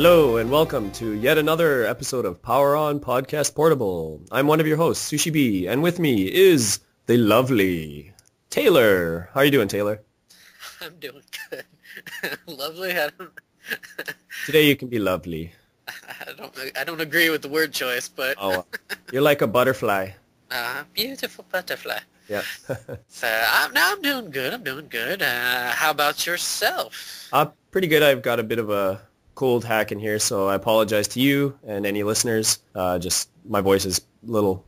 Hello and welcome to yet another episode of Power On Podcast Portable. I'm one of your hosts, Sushi B, and with me is the lovely Taylor. How are you doing, Taylor? I'm doing good. Lovely? I don't... Today you can be lovely. I don't agree with the word choice, but... Oh, you're like a butterfly. Beautiful butterfly. Yeah. So, I'm doing good. I'm doing good. How about yourself? Pretty good. I've got a bit of a cold hack in here, so I apologize to you and any listeners. Just my voice is a little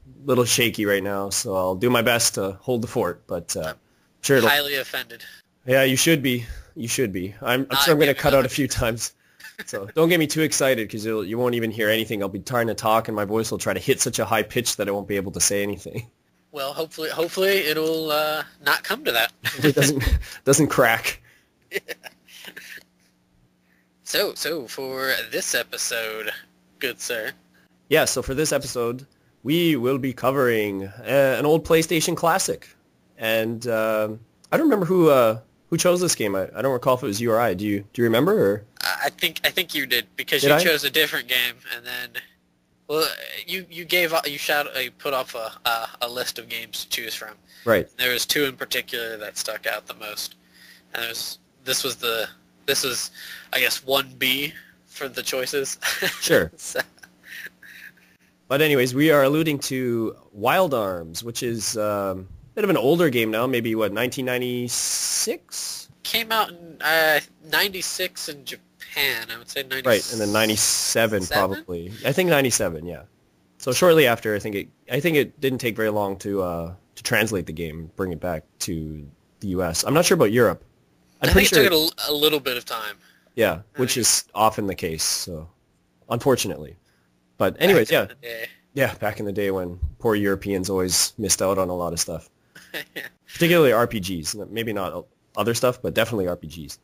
shaky right now, so I'll do my best to hold the fort, but sure it'll... Highly offended. Yeah, you should be. You should be. I'm sure I'm going to cut out a few times. So don't get me too excited because you won't even hear anything. I'll be trying to talk and my voice will try to hit such a high pitch that I won't be able to say anything. Well, hopefully it'll not come to that. It doesn't crack. Yeah. So for this episode, good sir. Yeah, so for this episode, we will be covering an old PlayStation classic. And I don't remember who chose this game. I don't recall if it was you or I. Do you remember? Or? I think you did because did you I? chose a different game, and then you put off a list of games to choose from. Right. There was two in particular that stuck out the most, and this was I guess 1B for the choices. Sure. So. But anyways, we are alluding to Wild Arms, which is a bit of an older game now, maybe, 1996? Came out in 96 in Japan, I would say 96. Right, and then 97 probably. I think 97, yeah. So shortly after, I think it didn't take very long to translate the game, bring it back to the US. I'm not sure about Europe. I think it took a little bit of time. Yeah, which is often the case, so unfortunately. But anyways, yeah. Yeah, back in the day when poor Europeans always missed out on a lot of stuff. Particularly RPGs. Maybe not other stuff, but definitely RPGs.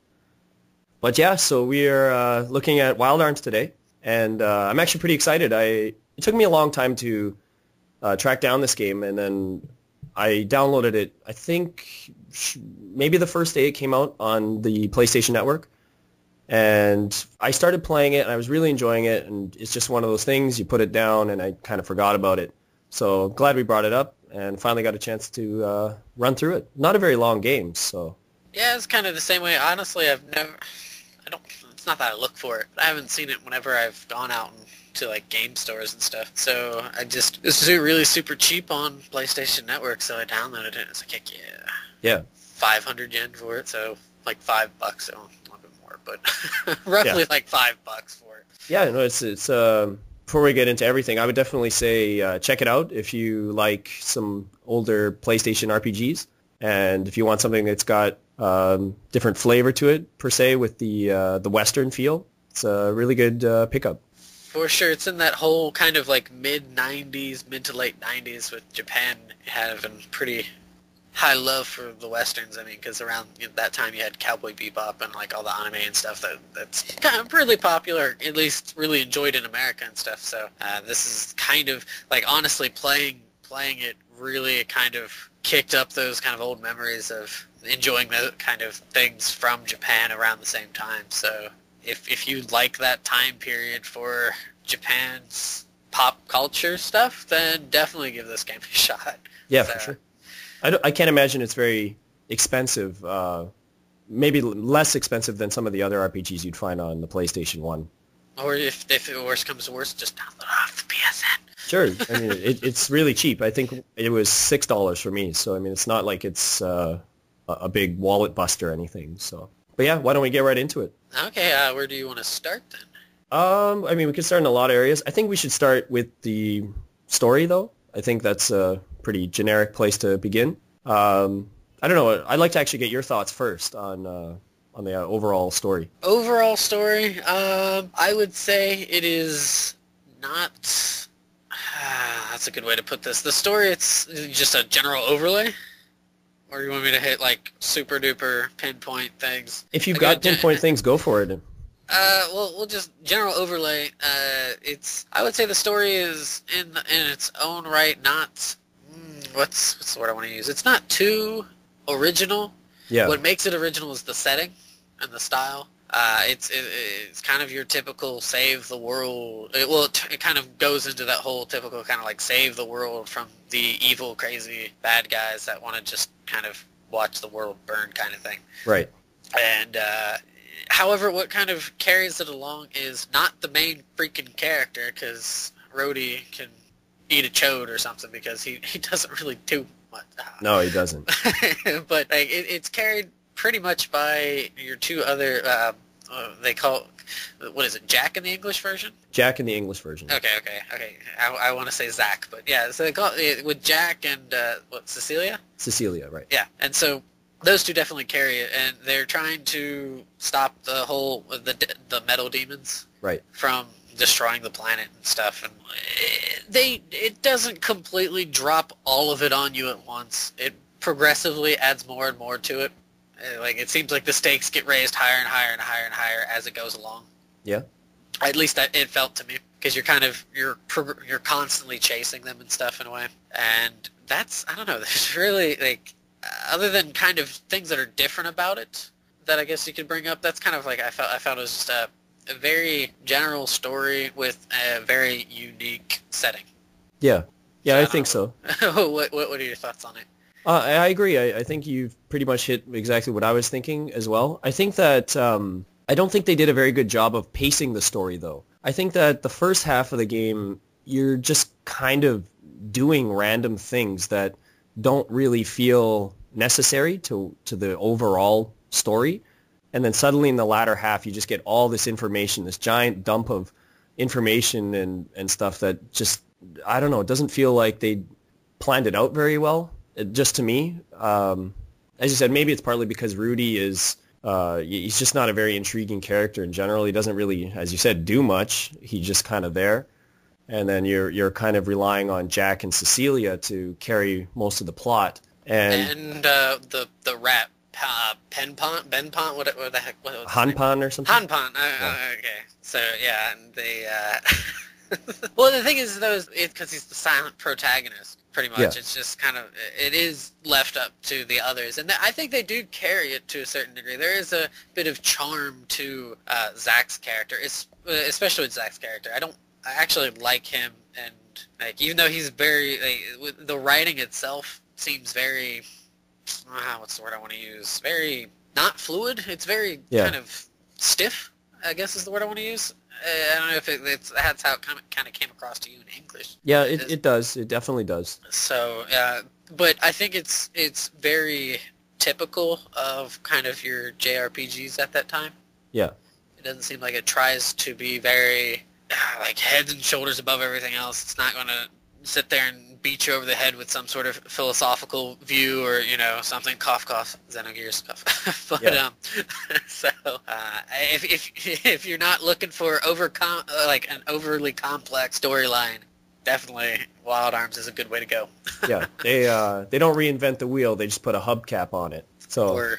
But yeah, so we are looking at Wild Arms today, and I'm actually pretty excited. It took me a long time to track down this game, and then I downloaded it, I think, maybe the first day it came out on the PlayStation Network. And I started playing it, and I was really enjoying it, and it's just one of those things, you put it down, and I kind of forgot about it. So glad we brought it up, and finally got a chance to run through it. Not a very long game, so... Yeah, it's kind of the same way. Honestly, it's not that I look for it, but I haven't seen it whenever I've gone out to, like, game stores and stuff. So this was really super cheap on PlayStation Network, so I downloaded it, and it's like, heck yeah. Yeah. 500 yen for it, so, like, $5, so... but roughly like $5 for it. Yeah, no, it's before we get into everything, I would definitely say check it out if you like some older PlayStation RPGs, and if you want something that's got different flavor to it per se with the Western feel. It's a really good pickup. For sure, it's in that whole kind of like mid to late 90s with Japan having pretty high love for the Westerns. I mean, because around that time you had Cowboy Bebop and like all the anime and stuff that's kind of really popular, at least really enjoyed in America and stuff. So this is kind of like, honestly, playing it really kind of kicked up those kind of old memories of enjoying those kind of things from Japan around the same time. So if you like that time period for Japan's pop culture stuff, then definitely give this game a shot. Yeah, for sure. I can't imagine it's very expensive, maybe less expensive than some of the other RPGs you'd find on the PlayStation 1. Or if it worse comes to worse, just download it off the PSN. Sure. I mean, it's really cheap. I think it was $6 for me, so I mean, it's not like it's a big wallet buster or anything. So, but yeah, why don't we get right into it? Okay, where do you want to start then? I mean, we could start in a lot of areas. I think we should start with the story, though. I think that's a pretty generic place to begin. I don't know. I'd like to actually get your thoughts first on the overall story. Overall story, I would say it is not... that's a good way to put this. The story, it's just a general overlay? Or you want me to hit, like, super duper pinpoint things? If you've got pinpoint things, go for it. Well, we'll just general overlay. I would say the story is in its own right not, what's the word I want to use? It's not too original. Yeah. What makes it original is the setting and the style. It's kind of your typical save the world. It kind of goes into that whole typical kind of like save the world from the evil, crazy bad guys that want to just kind of watch the world burn kind of thing. Right. And however, what kind of carries it along is not the main freaking character, because Rhodey can eat a chode or something because he doesn't really do much. No, he doesn't. But like, it's carried pretty much by your two other, they call, what is it, Jack in the English version? Jack in the English version. Okay. I want to say Zach, but yeah, so they call it with Jack and, Cecilia? Cecilia, right. Yeah, and so those two definitely carry it, and they're trying to stop the metal demons right. from destroying the planet and stuff, and it doesn't completely drop all of it on you at once. It progressively adds more and more to it. Like, it seems like the stakes get raised higher and higher and higher and higher as it goes along. Yeah. At least it felt to me, because you're constantly chasing them and stuff in a way, and that's, I don't know, there's really, like, other than kind of things that are different about it that I guess you could bring up, that's kind of like I found it was just a very general story with a very unique setting. Yeah. Yeah, I think so. What are your thoughts on it? I agree. I think you've pretty much hit exactly what I was thinking as well. I think that I don't think they did a very good job of pacing the story, though. I think that the first half of the game, you're just kind of doing random things that don't really feel necessary to the overall story. And then suddenly in the latter half, you just get all this information, this giant dump of information and stuff that just, I don't know, it doesn't feel like they planned it out very well, just to me. As you said, maybe it's partly because Rudy is, he's just not a very intriguing character in general. He doesn't really, as you said, do much. He's just kind of there. And then you're kind of relying on Jack and Cecilia to carry most of the plot. And the rat, Ben Pont, what the heck? What was Hanpan or something? Hanpan, okay. So, yeah, and they, well, the thing is, though, it's because he's the silent protagonist, pretty much. Yeah. It's just kind of, it is left up to the others. And I think they do carry it to a certain degree. There is a bit of charm to Zach's character, especially with Zach's character. I actually like him, and like, even though he's very, like, the writing itself seems very, what's the word I want to use? Very not fluid. It's very kind of stiff, I guess is the word I want to use. I don't know if that's how it kind of came across to you in English. Yeah, it does. It definitely does. So, but I think it's very typical of kind of your JRPGs at that time. Yeah. It doesn't seem like it tries to be very like heads and shoulders above everything else. It's not going to sit there and beat you over the head with some sort of philosophical view or, something. Cough, cough. Xenogears, cough. But, yeah. So, if you're not looking for an overly complex storyline, definitely Wild Arms is a good way to go. Yeah, they don't reinvent the wheel. They just put a hubcap on it. So, or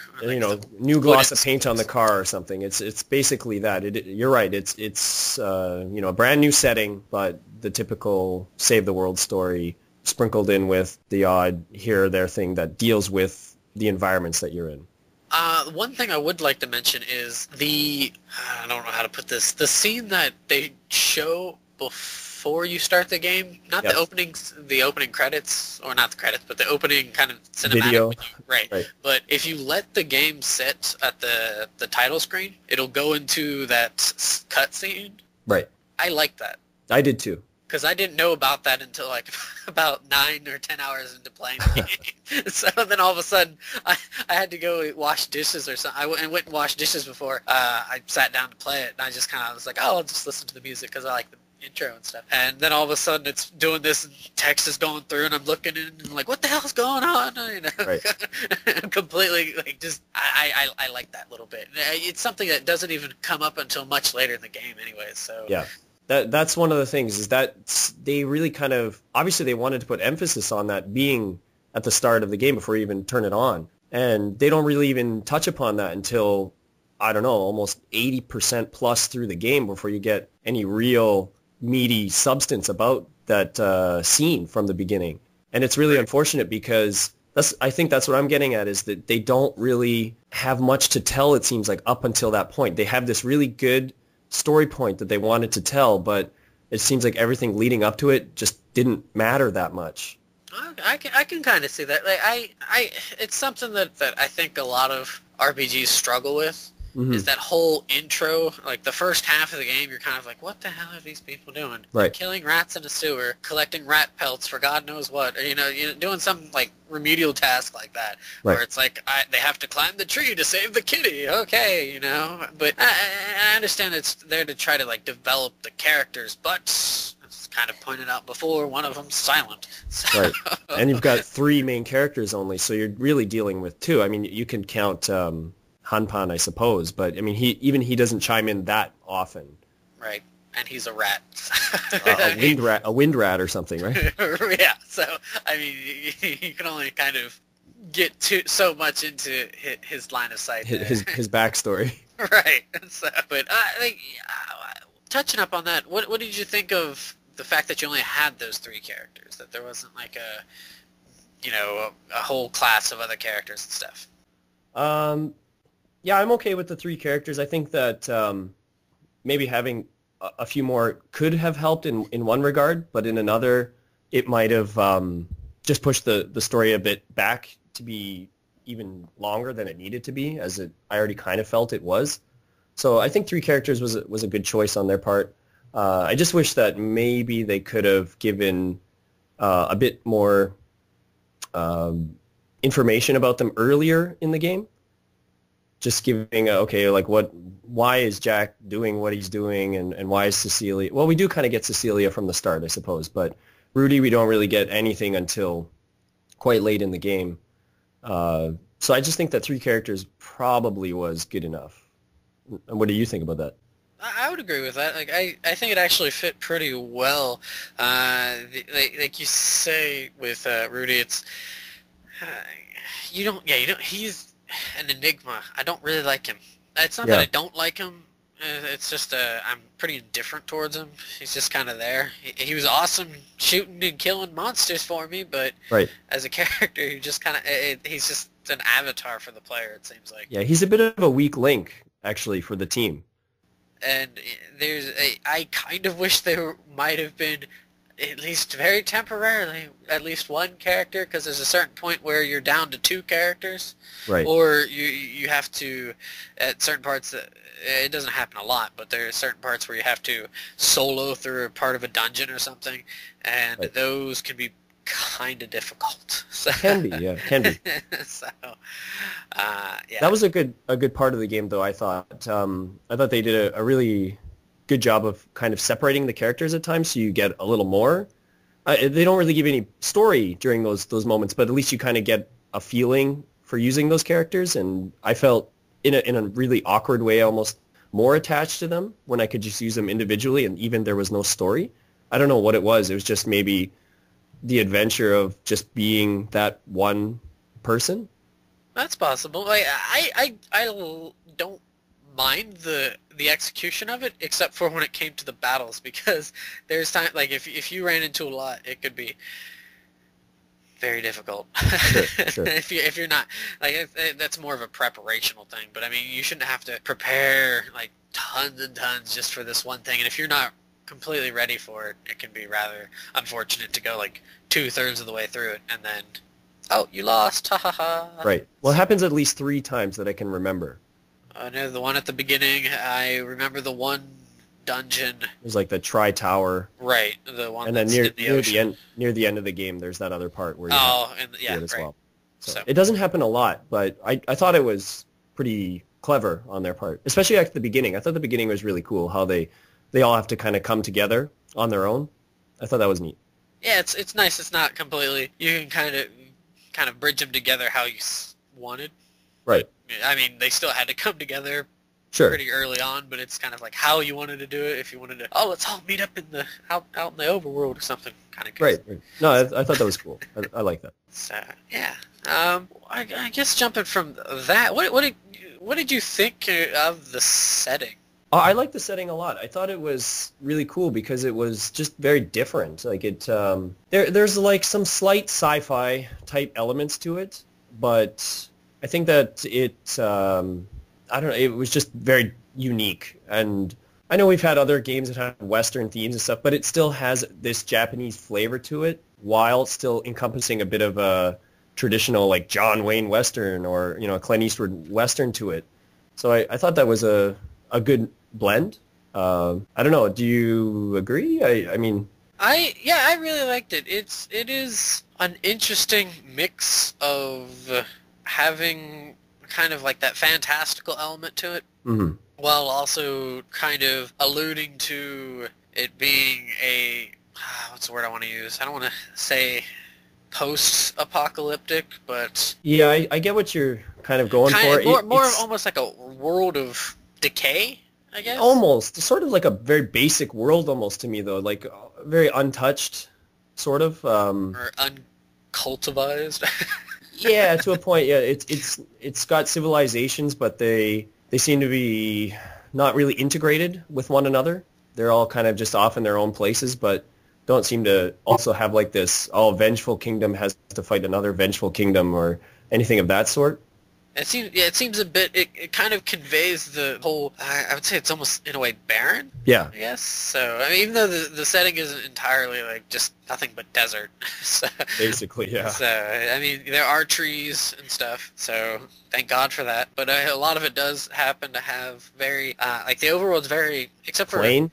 new gloss of paint on the car or something. It's basically that. You're right. It's a brand new setting, but the typical save the world story sprinkled in with the odd here or there thing that deals with the environments that you're in. One thing I would like to mention is I don't know how to put this, the scene that they show before you start the game, not the opening credits, or not the credits, but the opening kind of cinematic video. Right. But if you let the game sit at the title screen, it'll go into that cutscene. Right. I like that. I did too. Because I didn't know about that until like about 9 or 10 hours into playing the game. So then all of a sudden, I had to go wash dishes or something. I went and washed dishes before I sat down to play it. And I just kind of was like, I'll just listen to the music because I like the intro and stuff. And then all of a sudden it's doing this and text is going through and I'm looking in and like, what the hell's going on? Right. Completely like just, I like that little bit. It's something that doesn't even come up until much later in the game anyway. So yeah. That's one of the things, is that they really kind of, obviously they wanted to put emphasis on that being at the start of the game before you even turn it on. And they don't really even touch upon that until, I don't know, almost 80% plus through the game before you get any real meaty substance about that scene from the beginning. And it's really unfortunate because I think that's what I'm getting at, is that they don't really have much to tell, it seems like, up until that point. They have this really good story point that they wanted to tell, but it seems like everything leading up to it just didn't matter that much. I can kind of see that. Like it's something that I think a lot of RPGs struggle with. Mm-hmm. Is that whole intro, like the first half of the game, you're kind of like, what the hell are these people doing? Right. Killing rats in a sewer, collecting rat pelts for God knows what, or, doing some like remedial task like that, right. where it's like they have to climb the tree to save the kitty. Okay, But I understand it's there to try to like develop the characters, but as kind of pointed out before, one of them's silent. So. Right. And you've got 3 main characters only, so you're really dealing with 2. I mean, you can count Hanpan, I suppose, but I mean, he doesn't chime in that often. Right, and he's a rat. A wind rat or something, right? Yeah. So I mean, you can only kind of get so much into his line of sight. His backstory. Right. So, but touching up on that, what did you think of the fact that you only had those 3 characters? That there wasn't like a whole class of other characters and stuff. Yeah, I'm okay with the 3 characters. I think that maybe having a few more could have helped in one regard, but in another, it might have just pushed the story a bit back to be even longer than it needed to be, I already kind of felt it was. So I think 3 characters was a good choice on their part. I just wish that maybe they could have given a bit more information about them earlier in the game. Just giving, why is Jack doing what he's doing, and why is Cecilia... Well, we do kind of get Cecilia from the start, I suppose, but Rudy, we don't really get anything until quite late in the game. So I just think that 3 characters probably was good enough. And what do you think about that? I would agree with that. Like, I think it actually fit pretty well. Like you say with Rudy, it's... he's an enigma. I don't really like him. It's not that I don't like him. It's just I'm pretty indifferent towards him. He's just kind of there. He was awesome shooting and killing monsters for me, but as a character, he just kind of he's just an avatar for the player. It seems like. Yeah, he's a bit of a weak link actually for the team. And I kind of wish there might have been, at least very temporarily, at least one character, because there's a certain point where you're down to 2 characters, right? Or you have to, at certain parts, it doesn't happen a lot, but there are certain parts where you have to solo through a part of a dungeon or something, and those can be kind of difficult. So, can be. So, that was a good part of the game, though. I thought they did a really good job of kind of separating the characters at times, so you get a little more. They don't really give any story during those moments, but at least you kind of get a feeling for using those characters, and I felt in a really awkward way almost more attached to them when I could just use them individually, and even there was no story. I don't know what it was. It was just maybe the adventure of just being that one person. That's possible. I don't mind the execution of it, except for when it came to the battles, because there's time, like if you ran into a lot, it could be very difficult. Sure. if you're not, like, that's more of a preparational thing, but I mean, you shouldn't have to prepare like tons and tons just for this one thing, and if you're not completely ready for it, it can be rather unfortunate to go like 2/3 of the way through it and then, oh, you lost, ha ha ha. Right. Well, it happens at least 3 times that I can remember. I know the one at the beginning. I remember the one dungeon. It was like the Tri-Tower. Right, the one. And then near the end of the game, there's that other part where you have to do it as well. So it doesn't happen a lot, but I thought it was pretty clever on their part, especially at the beginning. I thought the beginning was really cool, how they all have to kind of come together on their own. I thought that was neat. Yeah, it's nice. It's not completely. You can kind of bridge them together how you wanted. Right. I mean, they still had to come together pretty early on, but it's kind of like how you wanted to do it. If you wanted to, let's all meet up in the out in the overworld or something, kind of. Right. No, I thought that was cool. I like that. So yeah. I guess jumping from that, what did you think of the setting? I like the setting a lot. I thought it was really cool because it was just very different. Like there's like some slight sci-fi type elements to it, but I think that I don't know, it was just very unique. And I know we've had other games that have Western themes and stuff, but it still has this Japanese flavor to it while still encompassing a bit of a traditional like John Wayne Western or, a Clint Eastwood Western to it. So I thought that was a good blend. I don't know. Do you agree? I mean, I really liked it. It is an interesting mix of having kind of like that fantastical element to it, mm-hmm. while also kind of alluding to it being what's the word I want to use? I don't want to say post-apocalyptic, but yeah, I get what you're kind of going for. More almost like a world of decay, I guess. Almost, sort of like a very basic world, almost to me though, like very untouched, sort of. Or uncultivized. Yeah, to a point. Yeah, it's got civilizations, but they seem to be not really integrated with one another. They're all kind of just off in their own places, but don't seem to also have like this, vengeful kingdom has to fight another vengeful kingdom or anything of that sort. It seems a bit, it kind of conveys the whole, I would say it's almost in a way barren. Yeah. I guess. So, I mean, even though the setting isn't entirely like just nothing but desert. So, basically, yeah. So, I mean, there are trees and stuff, so thank God for that. But a lot of it does happen to have very, like the overworld's very, except for... Plain?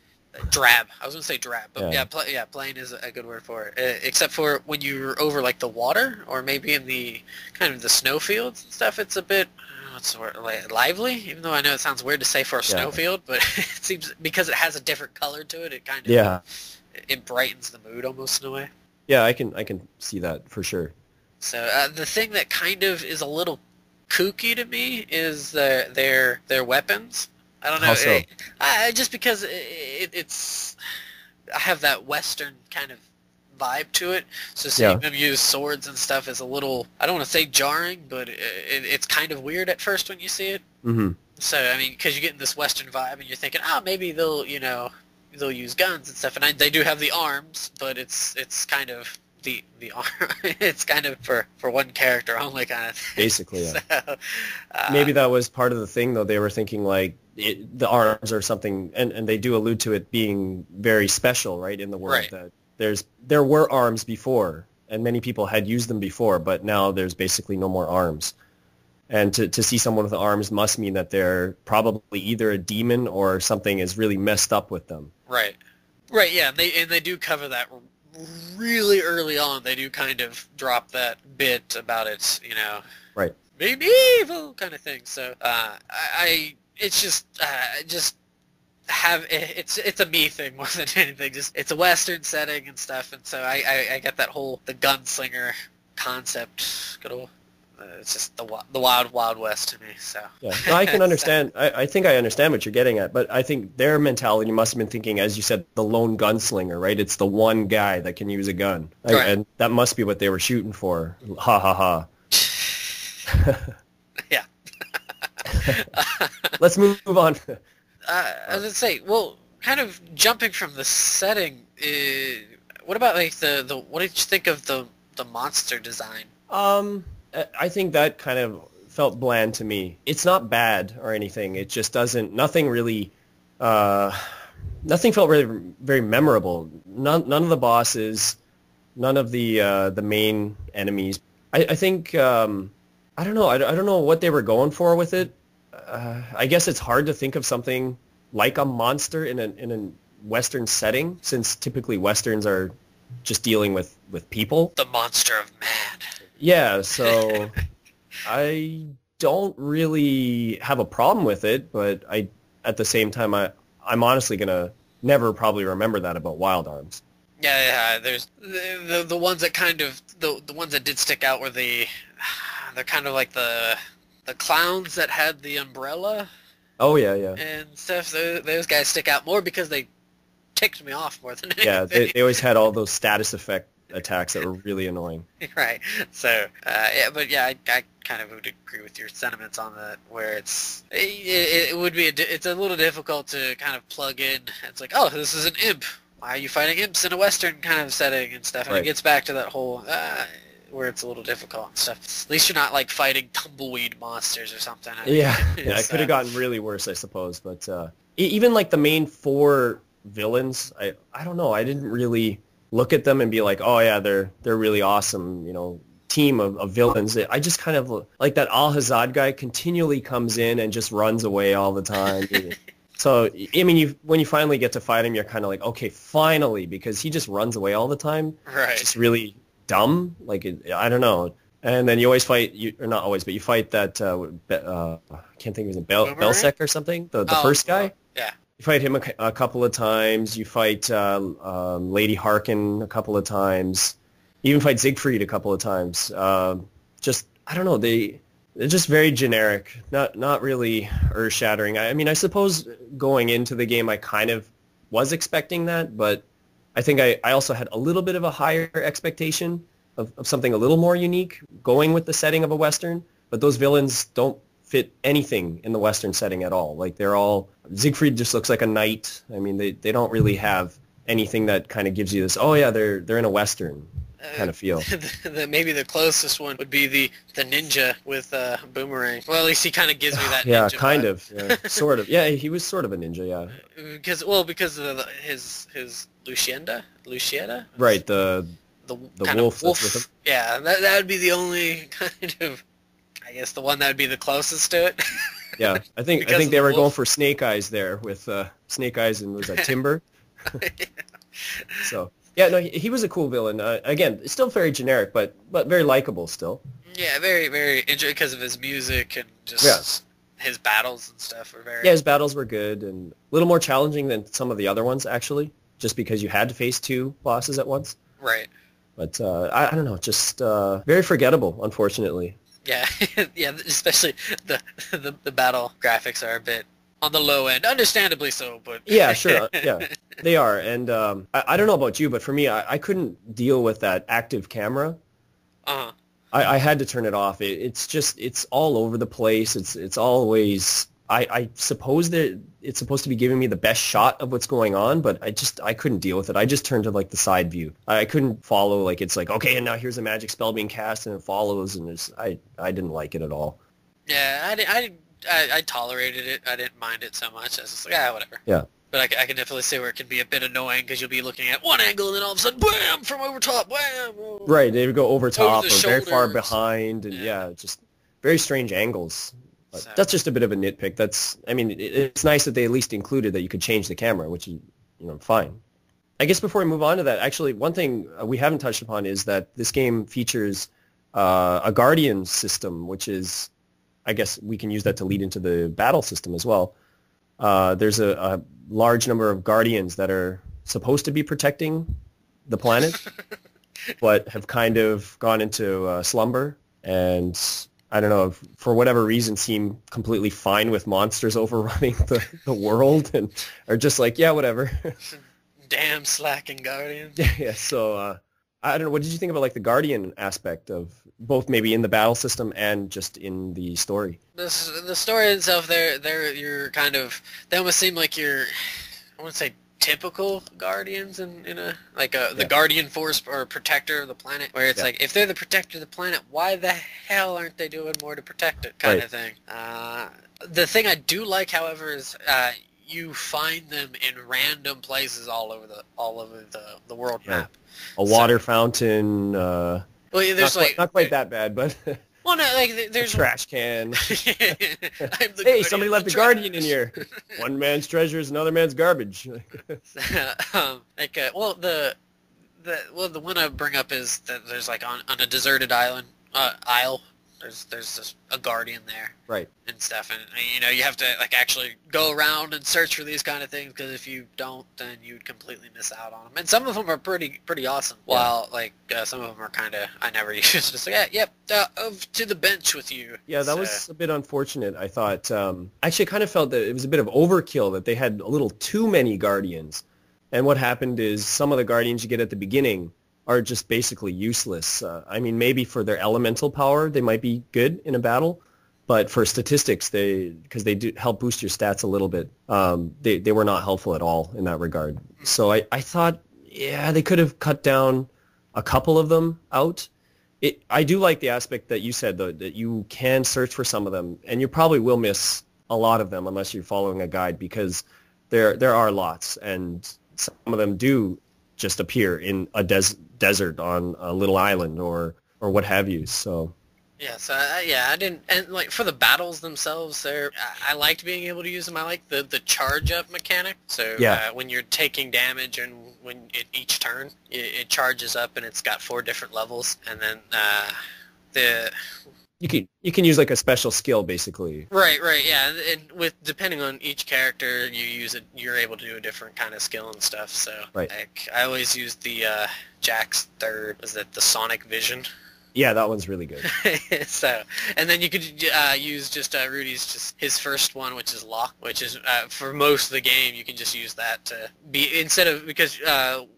Drab. I was going to say drab, but yeah, plain is a good word for it. Except for when you're over like the water, or maybe in the kind of the snowfields and stuff, it's a bit, what's the word, like, lively. Even though I know it sounds weird to say for a snowfield, but it seems because it has a different color to it, it kind of it brightens the mood almost in a way. Yeah, I can see that for sure. So the thing that kind of is a little kooky to me is their weapons. I don't know. How so? Just because it's, I have that Western kind of vibe to it. So seeing them use swords and stuff is a little, I don't want to say jarring, but it's kind of weird at first when you see it. Mm-hmm. So, I mean, because you're getting this Western vibe and you're thinking, maybe they'll use guns and stuff. And they do have the arms, but it's kind of the arm. It's kind of for one character only kind of thing. Basically, yeah. So, maybe that was part of the thing, though. They were thinking like the arms or something, and they do allude to it being very special, right, in the world. Right. That there were arms before, and many people had used them before, but now there's basically no more arms. And to see someone with arms must mean that they're probably either a demon or something is really messed up with them. Right, yeah, and they do cover that really early on. They do kind of drop that bit about its, right, maybe evil kind of thing. So it's just it's a me thing more than anything. Just it's a Western setting and stuff, and so I get that whole the gunslinger concept. Good old. It's just the wild west to me. So yeah, no, I can understand. I think I understand what you're getting at, but I think their mentality must have been thinking, as you said, the lone gunslinger, right? It's the one guy that can use a gun, right. And that must be what they were shooting for. Ha ha ha. Yeah. Let's move on. I was gonna say, well, kind of jumping from the setting. What about like the what did you think of the monster design? I think that kind of felt bland to me. It's not bad or anything. It just doesn't. Nothing really. Nothing felt really very memorable. None of the bosses, none of the main enemies. I think I don't know. I don't know what they were going for with it. I guess it's hard to think of something like a monster in a Western setting, since typically Westerns are just dealing with people. The monster of man. Yeah, so I don't really have a problem with it, but at the same time, I'm honestly gonna never probably remember that about Wild Arms. Yeah. There's the ones that kind of the ones that did stick out were they're kind of like the clowns that had the umbrella. Oh yeah. And stuff. Those guys stick out more because they ticked me off more than anything. Yeah, they always had all those status effect attacks that were really annoying. Right. So, yeah, but yeah, I kind of would agree with your sentiments on that, where it would be it's a little difficult to kind of plug in. It's like, oh, this is an imp. Why are you fighting imps in a Western kind of setting and stuff? And Right. it gets back to that whole where it's a little difficult and stuff. At least you're not like fighting tumbleweed monsters or something. Yeah, it could have gotten really worse, I suppose. But even like the main 4 villains, I don't know. I didn't really look at them and be like, oh yeah, they're really awesome, team of villains. I just kind of like that Al-Hazad guy continually comes in and just runs away all the time. So, I mean, when you finally get to fight him, you're kind of like, okay, finally, because he just runs away all the time. Right. It's just really dumb. Like, I don't know. And then you always fight, or not always, but you fight that, I can't think of his name, Belsec or something, the first guy. Yeah. You fight him a couple of times. You fight Lady Harkin a couple of times. You even fight Siegfried a couple of times. Just, I don't know, they're just very generic, not really earth-shattering. I mean, I suppose going into the game I kind of was expecting that, but I think I also had a little bit of a higher expectation of something a little more unique going with the setting of a Western, but those villains don't fit anything in the Western setting at all. Like, they're all... Siegfried just looks like a knight. I mean, they don't really have anything that kind of gives you this, oh yeah, they're in a Western kind of feel. Maybe the closest one would be the ninja with Boomerang. Well, at least he kind of gives me that yeah, ninja kind vibe. of. Yeah, sort of. Yeah, he was sort of a ninja, yeah. Because of his Lucienda? Right, the kind wolf of wolf. that's with him. Yeah, that would be the only kind of, I guess, the one that would be the closest to it. Yeah, I think they were going for Snake Eyes there with Snake Eyes and was that Timber? So yeah, no, he was a cool villain. Again, still very generic, but very likable still. Yeah, very very interesting because of his music and just his battles and stuff were very. Yeah, his battles were good and a little more challenging than some of the other ones actually, just because you had to face 2 bosses at once. Right. But I don't know, just very forgettable, unfortunately. Yeah, yeah, especially the battle graphics are a bit on the low end, understandably so, but... Yeah, sure, yeah, they are, and I don't know about you, but for me, I couldn't deal with that active camera. Uh-huh. I had to turn it off. It's all over the place. It's always... I suppose that it's supposed to be giving me the best shot of what's going on, but I couldn't deal with it. I just turned to like the side view. I couldn't follow, like, it's like, okay, and now here's a magic spell being cast and it follows, and I didn't like it at all. Yeah, I tolerated it. I didn't mind it so much. I was just like, whatever. Yeah. But I can definitely see where it can be a bit annoying because you'll be looking at one angle and then all of a sudden, bam, from over top, bam. Right, they would go over top or very far shoulders. behind, and yeah, just very strange angles. But So- that's just a bit of a nitpick. I mean, it's nice that they at least included that you could change the camera, which is, fine. I guess before we move on to that, actually, one thing we haven't touched upon is that this game features a Guardian system, which is, I guess we can use that to lead into the battle system as well. There's a large number of Guardians that are supposed to be protecting the planet, but have kind of gone into slumber, and I don't know, for whatever reason, seem completely fine with monsters overrunning the world, and are just like, yeah, whatever. Damn slacking Guardian. Yeah, so I don't know, what did you think about like the Guardian aspect of both maybe in the battle system and just in the story? The story itself, you're kind of, they almost seem like you're, I wouldn't say typical Guardians in a like the Guardian Force or protector of the planet, where it's like, if they're the protector of the planet, why the hell aren't they doing more to protect it, kind of thing. The thing I do like, however, is you find them in random places all over the world map. A water fountain. Well, yeah, there's not quite that bad, but well, no, like there's a trash can. Hey, somebody left a Guardian in here. One man's treasure is another man's garbage. Well, the one I bring up is that there's like on a deserted isle. There's just a Guardian there, right, and stuff, and you have to like actually go around and search for these kind of things, because if you don't, then you'd completely miss out on them. And some of them are pretty awesome, while like some of them are kind of I never use. Just like to the bench with you. Yeah, that was a bit unfortunate. I thought actually I kind of felt that it was a bit of overkill, that they had a little too many Guardians, and what happened is some of the Guardians you get at the beginning are just basically useless. I mean, maybe for their elemental power, they might be good in a battle, but for statistics, because they do help boost your stats a little bit, they were not helpful at all in that regard. So I thought, yeah, they could have cut down a couple of them out. I do like the aspect that you said, though, that you can search for some of them, and you probably will miss a lot of them unless you're following a guide, because there are lots, and some of them do just appear in a desert on a little island or what have you. So yeah, so I didn't, and like for the battles themselves, I liked being able to use them. I like the charge up mechanic. So when you're taking damage and each turn it charges up, and it's got 4 different levels, and then you can use like a special skill basically. Right, yeah. And with depending on each character you use it, you're able to do a different kind of skill and stuff. So like, I always used the Jack's third. Was that the Sonic Vision? Yeah, that one's really good. So, and then you could use just Rudy's his first one, which is Lock, which is for most of the game you can just use that to be because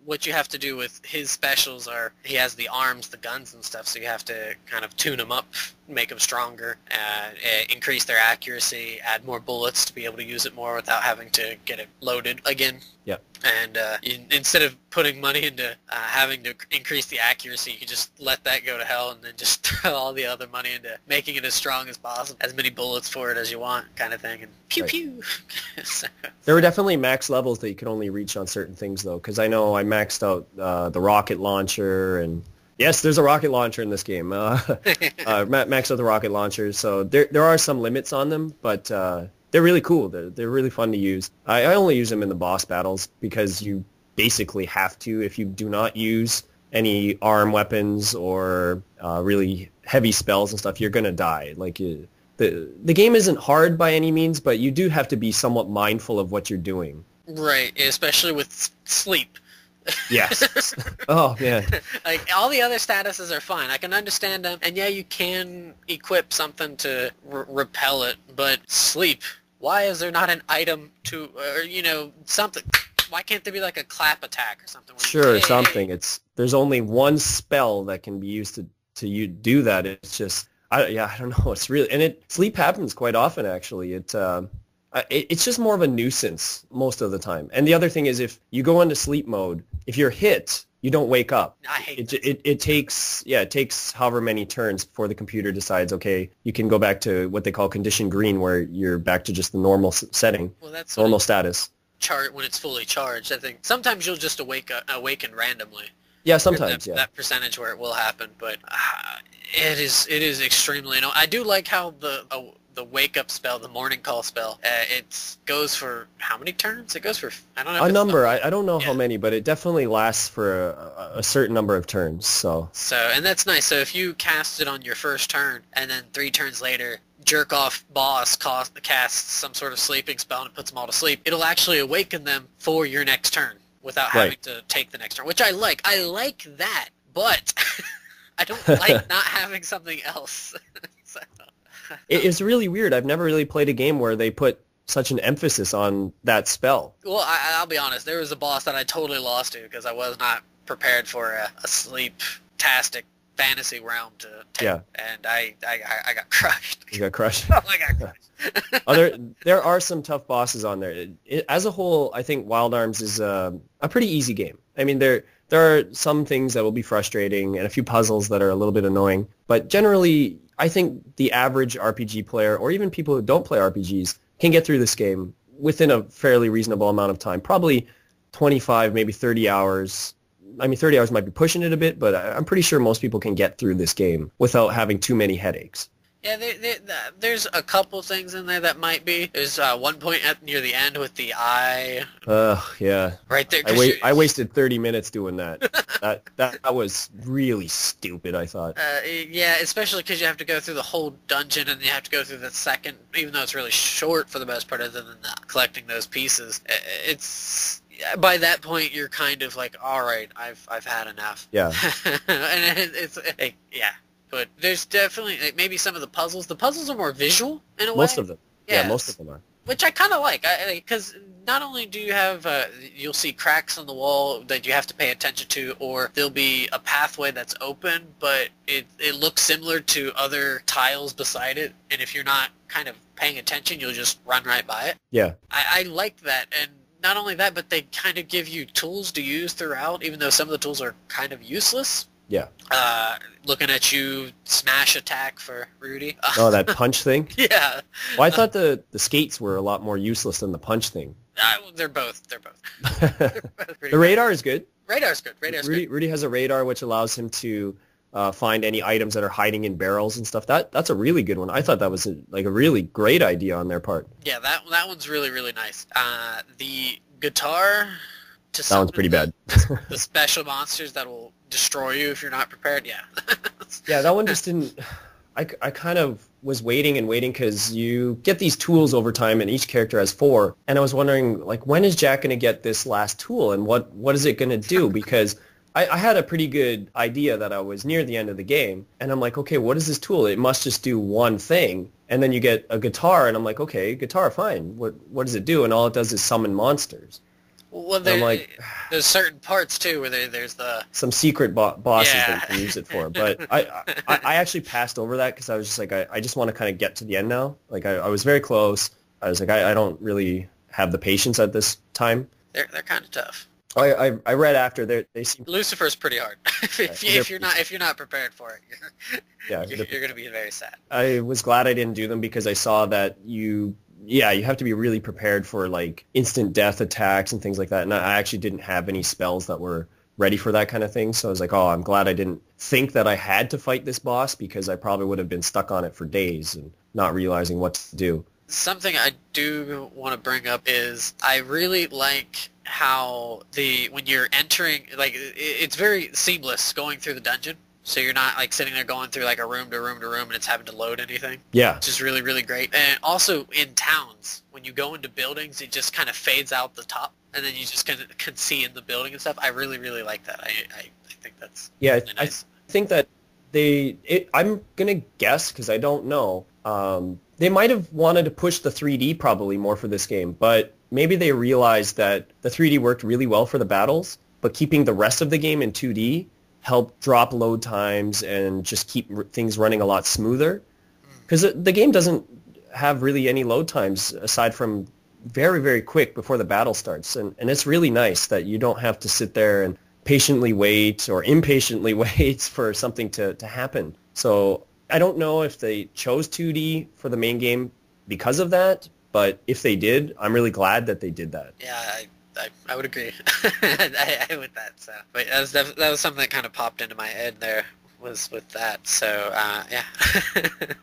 what you have to do with his specials are he has the arms, the guns and stuff, so you have to kind of tune them up, make them stronger, increase their accuracy, add more bullets to be able to use it more without having to get it loaded again. Yeah. And instead of putting money into having to increase the accuracy, you can just let that go to hell and then just throw all the other money into making it as strong as possible, as many bullets for it as you want, kind of thing, and pew pew. So, there were definitely max levels that you could only reach on certain things, though, because I know I maxed out the rocket launcher, and yes, there's a rocket launcher in this game. Maxed out the rocket launcher, so there are some limits on them, but they're really cool. They're really fun to use. I only use them in the boss battles because you basically have to. If you do not use any arm weapons or really heavy spells and stuff, you're going to die. Like the game isn't hard by any means, but you do have to be somewhat mindful of what you're doing. Right, especially with sleep. Yes. Oh, man. Like, all the other statuses are fine. I can understand them. And yeah, you can equip something to repel it, but sleep, why is there not an item to, or, something? Why can't there be like a clap attack or something? Sure, something. There's only one spell that can be used to you do that. It's just, I don't know. It's really, and sleep happens quite often, actually. It's just more of a nuisance most of the time. And the other thing is, if you go into sleep mode, if you're hit, you don't wake up. I hate it takes however many turns before the computer decides, okay, you can go back to what they call condition green, where you're back to just the normal setting, normal status. When it's fully charged, I think sometimes you'll just awaken randomly. Yeah, sometimes. That percentage where it will happen, but it is extremely annoying. I do like how the wake up spell, the morning call spell, it goes for how many turns? It goes for, I don't know. A number. I don't know how many, but it definitely lasts for a certain number of turns. So, and that's nice. So if you cast it on your first turn, and then 3 turns later, jerk off boss casts some sort of sleeping spell and it puts them all to sleep, it'll actually awaken them for your next turn without having to take the next turn, which I like. I like that, but I don't like not having something else. So. It's really weird. I've never really played a game where they put such an emphasis on that spell. Well, I'll be honest. There was a boss that I totally lost to because I was not prepared for a sleep-tastic fantasy realm to take. Yeah. And I got crushed. You got crushed? Oh, I got crushed. There are some tough bosses on there. As a whole, I think Wild Arms is a pretty easy game. I mean, there are some things that will be frustrating and a few puzzles that are a little bit annoying, but generally, I think the average RPG player, or even people who don't play RPGs, can get through this game within a fairly reasonable amount of time. Probably 25, maybe 30 hours. I mean, 30 hours might be pushing it a bit, but I'm pretty sure most people can get through this game without having too many headaches. Yeah, there's a couple things in there that might be. There's one point near the end with the eye. Yeah. Right there. I wasted 30 minutes doing that. that was really stupid, I thought. Yeah, especially because you have to go through the whole dungeon and you have to go through the second, even though it's really short for the most part, other than collecting those pieces. It's by that point you're kind of like, all right, I've had enough. Yeah. And it's yeah. But there's definitely maybe some of the puzzles. The puzzles are more visual in a way. Most of them. Yeah, most of them are. which I kind of like, because not only do you have, you'll see cracks in the wall that you have to pay attention to, or there'll be a pathway that's open, but it looks similar to other tiles beside it, and if you're not kind of paying attention, you'll just run right by it. Yeah. I like that, and not only that, but they kind of give you tools to use throughout, even though some of the tools are kind of useless. Yeah. Looking at you, smash attack for Rudy. Oh, that punch thing? Yeah. Well, I thought the skates were a lot more useless than the punch thing. They're both. They're both the radar is good. Radar's good. Rudy has a radar which allows him to find any items that are hiding in barrels and stuff. That's a really good one. I thought that was a really great idea on their part. Yeah, that one's really, really nice. The guitar... That one's pretty bad. The special monsters that will destroy you if you're not prepared, yeah. Yeah, that one just didn't... I kind of was waiting because you get these tools over time and each character has 4. And I was wondering, like, when is Jack going to get this last tool and what is it going to do? Because I had a pretty good idea that I was near the end of the game. And I'm like, okay, what is this tool? It must just do one thing. And then you get a guitar and I'm like, okay, guitar, fine. What does it do? And all it does is summon monsters. Well, there's certain parts too where there's some secret bosses that you can use it for. But I actually passed over that because I was just like, I just want to kind of get to the end now. Like I was very close. I was like, I don't really have the patience at this time. They're kind of tough. I read after they seem... Lucifer's pretty hard. if you're not prepared for it, you're going to be very sad. I was glad I didn't do them because I saw that you have to be really prepared for like instant death attacks and things like that. And I actually didn't have any spells that were ready for that kind of thing. So I was like, oh, I'm glad I didn't think that I had to fight this boss because I probably would have been stuck on it for days and not realizing what to do. Something I do want to bring up is I really like how when you're entering, like it's very seamless going through the dungeon. So you're not like sitting there going through like a room to room to room and it's having to load anything. Yeah. Which is really, really great. And also in towns, when you go into buildings, it just kind of fades out the top and then you just can see in the building and stuff. I really, really like that. I think that's really nice. I think that I'm going to guess because I don't know. They might have wanted to push the 3D probably more for this game, but maybe they realized that the 3D worked really well for the battles, but keeping the rest of the game in 2D help drop load times and just keep things running a lot smoother. Because the game doesn't have really any load times aside from very, very quick before the battle starts. And it's really nice that you don't have to sit there and patiently wait or impatiently wait for something to happen. So I don't know if they chose 2D for the main game because of that, but if they did, I'm really glad that they did that. Yeah, I would agree. I with that. So, but that was something that kind of popped into my head there was with that. So, yeah.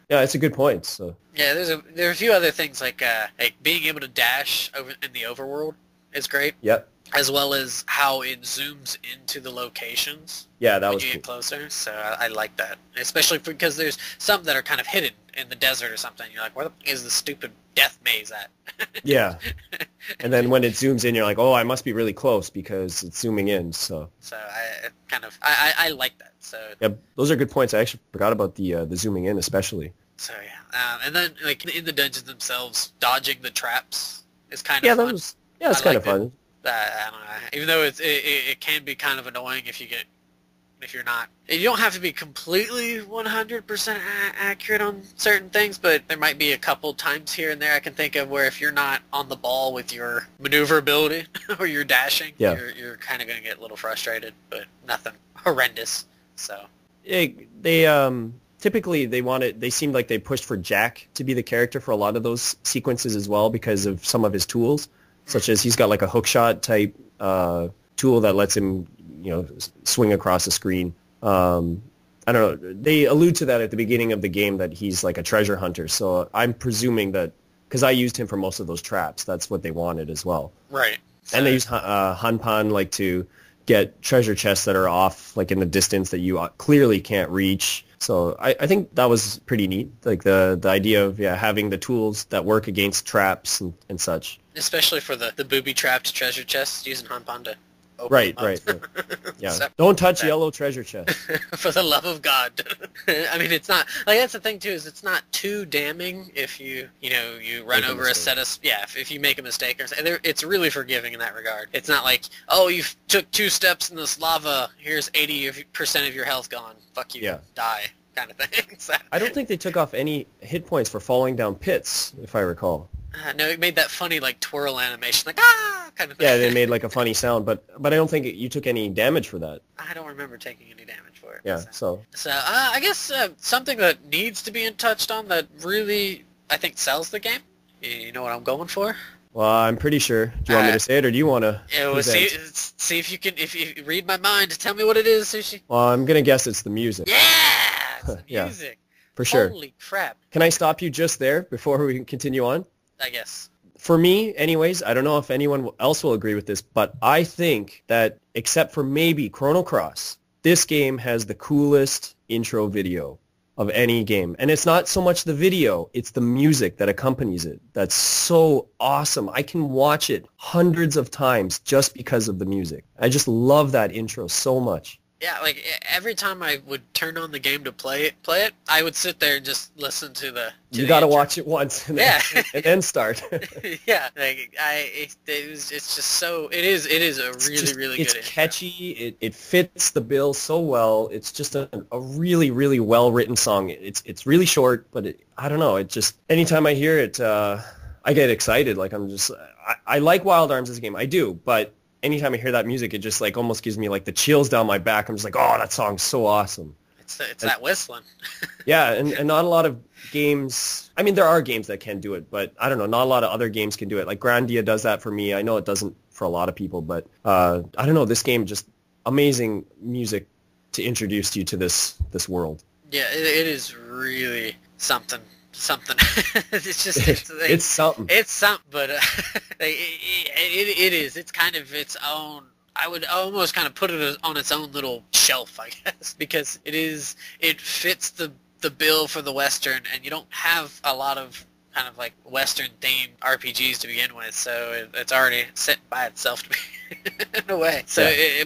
Yeah, it's a good point. So. Yeah, there are a few other things like being able to dash over in the overworld is great. Yep. As well as how it zooms into the locations. Yeah, that was when you get closer. So I like that, especially because there's some that are kind of hidden in the desert or something. You're like, where the f- is the stupid death maze at? Yeah. And then when it zooms in, you're like, oh, I must be really close because it's zooming in. So I like that. So yeah, those are good points. I actually forgot about the zooming in, especially. So yeah, and then like in the dungeons themselves, dodging the traps is kind of fun. It's kind of fun. I don't know. Even though it can be kind of annoying if you're not. You don't have to be completely 100% accurate on certain things, but there might be a couple times here and there I can think of where if you're not on the ball with your maneuverability or your dashing, you're kind of going to get a little frustrated, but nothing horrendous. So typically they seemed like they pushed for Jack to be the character for a lot of those sequences as well because of some of his tools. Such as he's got like a hookshot type tool that lets him, swing across the screen. I don't know. They allude to that at the beginning of the game that he's like a treasure hunter. So I'm presuming that because I used him for most of those traps, that's what they wanted as well. Right. And they use Hanpan like to get treasure chests that are off like in the distance that you clearly can't reach. So I think that was pretty neat, like the idea of having the tools that work against traps and such. Especially for the booby-trapped treasure chests using Hanpan to open Right, them up. right, right. Yeah. So, Don't touch yellow treasure chest. for the love of God. I mean, it's not, like, that's the thing, too, is it's not too damning if you run Make a over a set mistake. of, if you make a mistake or something. It's really forgiving in that regard. It's not like, oh, you took 2 steps in this lava, here's 80% of your health gone. Fuck you, Yeah. die, kind of thing. So, I don't think they took off any hit points for falling down pits, if I recall. no, it made that funny, like, twirl animation, like, ah, kind of thing. Yeah, they made like a funny sound, but I don't think you took any damage for that. I don't remember taking any damage for it. Yeah, so. So, I guess something that needs to be touched on that really, I think, sells the game. You know what I'm going for? Well, I'm pretty sure. Do you want me to say it, or do you want to? See if you read my mind. Tell me what it is, Sushi. Well, I'm gonna guess it's the music. Yeah, it's the Yeah. music. For sure. Holy crap. Can I stop you just there before we continue on? I guess. For me, anyways, I don't know if anyone else will agree with this, but I think that except for maybe Chrono Cross, this game has the coolest intro video of any game. And it's not so much the video, it's the music that accompanies it. That's so awesome. I can watch it hundreds of times just because of the music. I just love that intro so much. Yeah, like every time I would turn on the game to play it, I would sit there and just listen to the. You got to watch it once and then start. Yeah, like it's just so it is a really good. It's intro. catchy. It fits the bill so well. It's just a really really well written song. It's really short, but I don't know. It just anytime I hear it, I get excited. Like I like Wild Arms as a game. I do, but anytime I hear that music, it just like almost gives me like the chills down my back. I'm just like, oh, that song's so awesome. It's that whistling. Yeah, and not a lot of games. I mean, there are games that can do it, but I don't know. Not a lot of other games can do it. Like Grandia does that for me. I know it doesn't for a lot of people, but I don't know. This game just amazing music to introduce you to this world. Yeah, it is really something. It's just it's something. It's something, but it is. It's kind of its own. I would almost kind of put it on its own little shelf, I guess, because it fits the bill for the Western, and you don't have a lot of kind of like Western themed RPGs to begin with, so it's already set by itself to be in a way. So, yeah.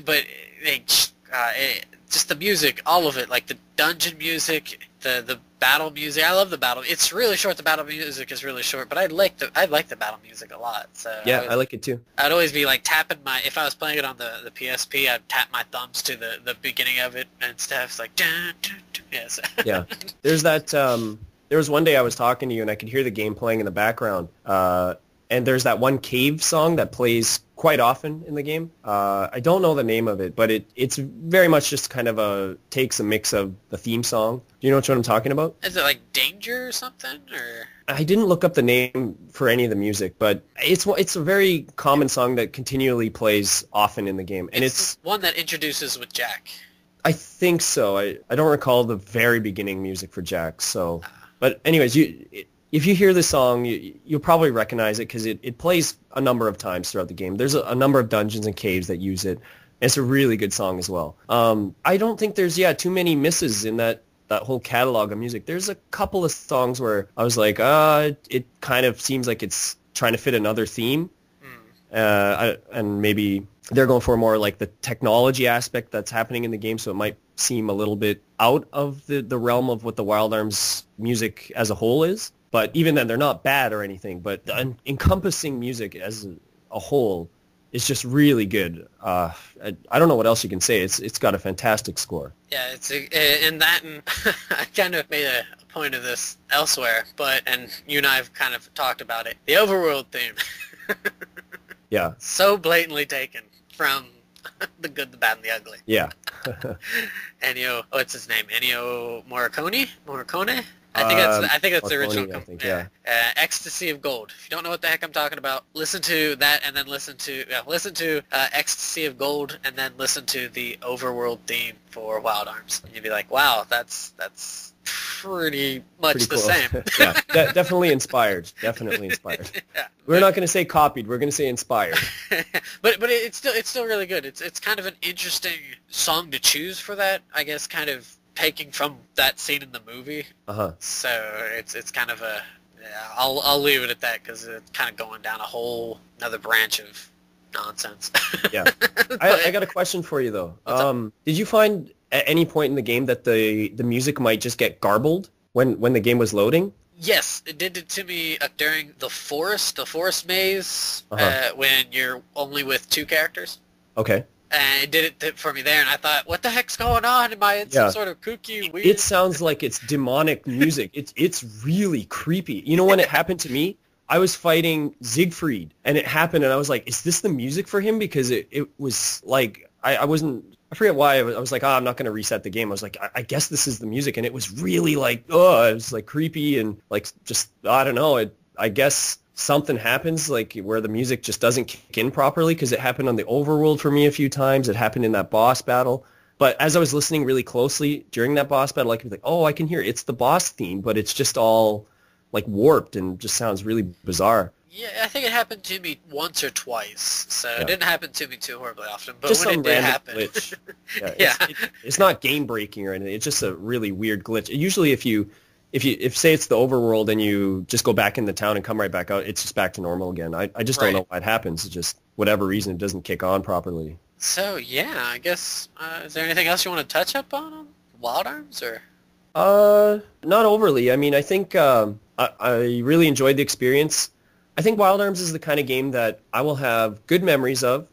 Just the music, all of it, like the dungeon music, the battle music. I love the battle. It's really short. The battle music is really short, but I like the battle music a lot. So yeah, I like it too. I'd always be like tapping if I was playing it on the PSP, I'd tap my thumbs to the beginning of it and stuff. It's like dun, dun, dun. Yes. Yeah. There's that. There was one day I was talking to you and I could hear the game playing in the background. And there's that one cave song that plays quite often in the game. I don't know the name of it, but it's very much just kind of takes a mix of the theme song. Do you know what I'm talking about? Is it like Danger or something? Or I didn't look up the name for any of the music, but it's a very common song that continually plays often in the game. And it's one that introduces with Jack. I think so. I don't recall the very beginning music for Jack. So, but anyways, if you hear the song, you'll probably recognize it because it plays a number of times throughout the game. There's a number of dungeons and caves that use it. It's a really good song as well. I don't think there's too many misses in that whole catalog of music. There's a couple of songs where I was like, it kind of seems like it's trying to fit another theme. And maybe they're going for more like the technology aspect that's happening in the game, so it might seem a little bit out of the realm of what the Wild Arms music as a whole is. But even then, they're not bad or anything. But the encompassing music as a whole is just really good. I don't know what else you can say. It's got a fantastic score. Yeah, and I kind of made a point of this elsewhere, and you and I have kind of talked about it. The overworld theme. Yeah. So blatantly taken from The Good, the Bad, and the Ugly. Yeah. Ennio, what's his name? Ennio Morricone? I think that's the original. I think, yeah. Ecstasy of Gold. If you don't know what the heck I'm talking about, listen to that and then listen to Ecstasy of Gold and then listen to the overworld theme for Wild Arms. And you'd be like, wow, that's pretty much the same. Yeah, definitely inspired. Definitely inspired. Yeah. We're not going to say copied. We're going to say inspired. but it's still really good. It's kind of an interesting song to choose for that. I guess kind of taking from that scene in the movie. So it's kind of I'll leave it at that because it's kind of going down a whole another branch of nonsense. Yeah. I got a question for you, though. Did you find at any point in the game that the music might just get garbled when the game was loading? Yes, it did it to me during the forest maze, when you're only with 2 characters. Okay. And it did it for me there, and I thought, what the heck's going on? Am I in some sort of kooky, weird... It sounds like it's demonic music. It's really creepy. You know, when it happened to me, I was fighting Siegfried, and it happened, and I was like, is this the music for him? Because it was like, I wasn't... I forget why. I was like, I'm not going to reset the game. I was like, I guess this is the music, and it was really like, it was like creepy and like just, I don't know. I guess something happens like where the music just doesn't kick in properly, because it happened on the overworld for me a few times. It happened in that boss battle. But as I was listening really closely during that boss battle, I could be like, oh, I can hear it. It's the boss theme, but it's just all like warped and just sounds really bizarre. Yeah, I think it happened to me once or twice, so it didn't happen to me too horribly often. But just when it did happen, glitch. It's not game breaking or anything. It's just a really weird glitch. Usually, if say it's the overworld and you just go back in the town and come right back out, it's just back to normal again. I just don't know why it happens. It's just whatever reason it doesn't kick on properly. So yeah, I guess is there anything else you want to touch up on Wild Arms or? Not overly. I mean, I think I really enjoyed the experience. I think Wild Arms is the kind of game that I will have good memories of,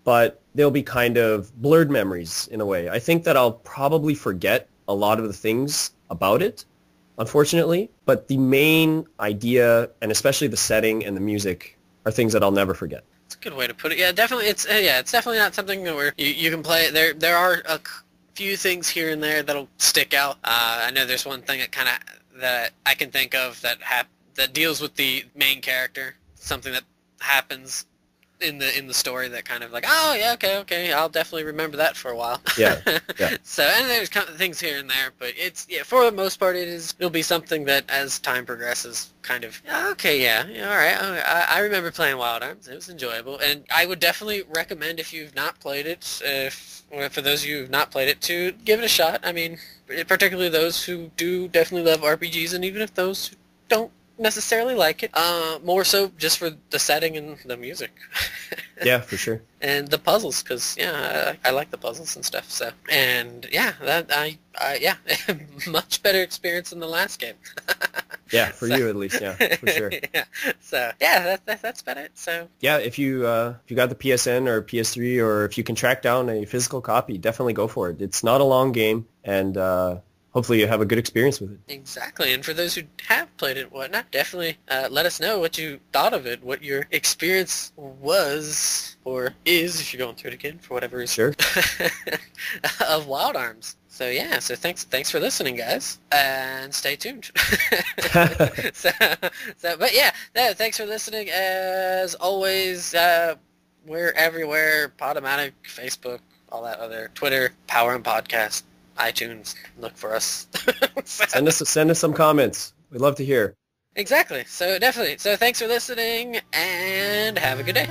but they'll be kind of blurred memories in a way. I think that I'll probably forget a lot of the things about it, unfortunately, but the main idea, and especially the setting and the music, are things that I'll never forget. That's a good way to put it. Yeah, definitely. It's definitely not something that where you can play. There are a few things here and there that'll stick out. I know there's one thing that I can think of that deals with the main character, something that happens in the story that kind of like, oh yeah, okay, I'll definitely remember that for a while. Yeah. So, and there's kind of things here and there, but it's, for the most part, it'll be something that as time progresses, kind of, okay, all right, I remember playing Wild Arms. It was enjoyable, and I would definitely recommend, if you've not played it, for those of you who've not played it, to give it a shot. I mean, particularly those who do definitely love RPGs, and even if those who don't necessarily like it, more so just for the setting and the music. Yeah, for sure. And the puzzles, because I like the puzzles and stuff. So, and I much better experience than the last game. Yeah, for you at least. Yeah, for sure. Yeah. So that's about it. So yeah, if you got the PSN or PS3, or if you can track down a physical copy, definitely go for it. It's not a long game, and hopefully you have a good experience with it. Exactly, and for those who have played it and whatnot, definitely let us know what you thought of it, what your experience was, or is, if you're going through it again, for whatever reason. Sure. Of Wild Arms. So yeah, so thanks for listening, guys, and stay tuned. But yeah, thanks for listening. As always, we're everywhere: Podomatic, Facebook, all that other, Twitter, Power and Podcast, iTunes. Look for us. Send us some comments. We'd love to hear. Exactly. So definitely. So thanks for listening, and have a good day.